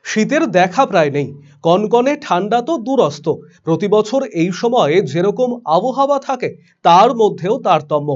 শীতের দেখা প্রায় নেই। কনকনে ঠান্ডা তো দূরস্থ। প্রতি বছর এই সময়ে যেরকম আবহাওয়া থাকে তার মধ্যেও তারতম্য।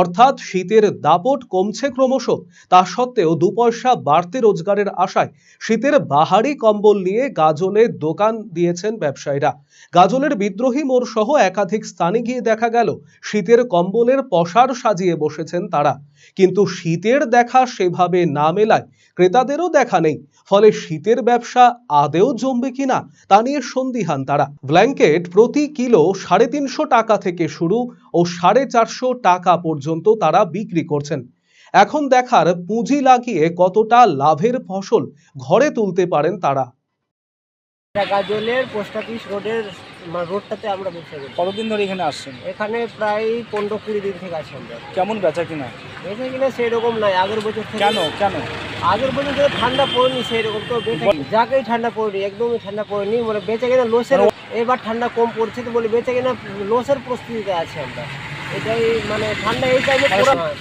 অর্থাৎ শীতের দাপট কমছে ক্রমশ। তা সত্ত্বেও ২ পয়সা বাড়তি রোজগারের আশায় শীতের বাহারি কম্বল নিয়ে গাজলে দোকান দিয়েছেন ব্যবসায়ীরা। গাজলের বিদ্রোহী মোড় সহ একাধিক স্থানে গিয়ে দেখা গেল শীতের কম্বলের পসার সাজিয়ে বসেছেন তারা। কিন্তু শীতের দেখা সেভাবে না মেলায় ক্রেতাদেরও দেখা নেই। ফলে শীতের ব্যবসা আদেও জমবে কিনা তা নিয়ে সন্দিহান তারা। ব্ল্যাঙ্কেট প্রতি কিলো ৩৫০ টাকা থেকে শুরু ও ৪৫০ টাকা পর্যন্ত তারা বিক্রি করছেন। এখন দেখার পুঁজি লাগিয়ে কতটা লাভের ফসল ঘরে তুলতে পারেন তারা। গাজলের পোস্ট অফিস রোডটাতে আমরা ব্যবসা করি। কতদিন ধরে এখানে আসছেন? এখানে প্রায় ১৫-২০ দিন থেকে আছি আমরা। কেমন বেচা কিনা? বেচা কিনা সেরকম নাই আগের বছর থেকে। কেন আগের বছর থেকে ঠান্ডা পড়েনি সেরকম, তো যাকেই ঠান্ডা পড়েনি, একদমই ঠান্ডা পড়েনি, মানে বেচা কিনা লসের। এবার ঠান্ডা কম পড়ছে তো বলে বেচা কিনা লসের প্রস্তুতিতে আছি আমরা। এটাই মানে ঠান্ডা এই টাইমে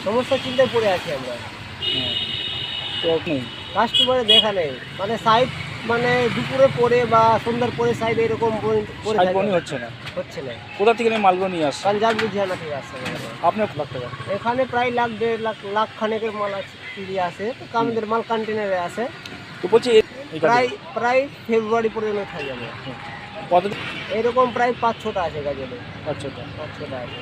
সমস্যা চিন্তায় পড়ে আছি আমরা। তো কাস্টমারে দেখা নেই, মানে সাইড মানে দুপুরে পরে বা সন্ধ্যার পরে সাইড এরকম হচ্ছে না। কোথা থেকে মালগুলো নিয়ে আসছে? পাঞ্জাব লুধিয়ানা থেকে আসছে। আপনার লাখ টাকা এখানে প্রায় লাখ খানেকের মাল আছে, আছে তো আমাদের মাল কন্টেনারে আছে। তো বলছি প্রায় ফেব্রুয়ারি পর্যন্ত থাকি আমরা। কত এরকম প্রায় ৫-৬টা আছে গাজলে। ৫-৬টা আছে।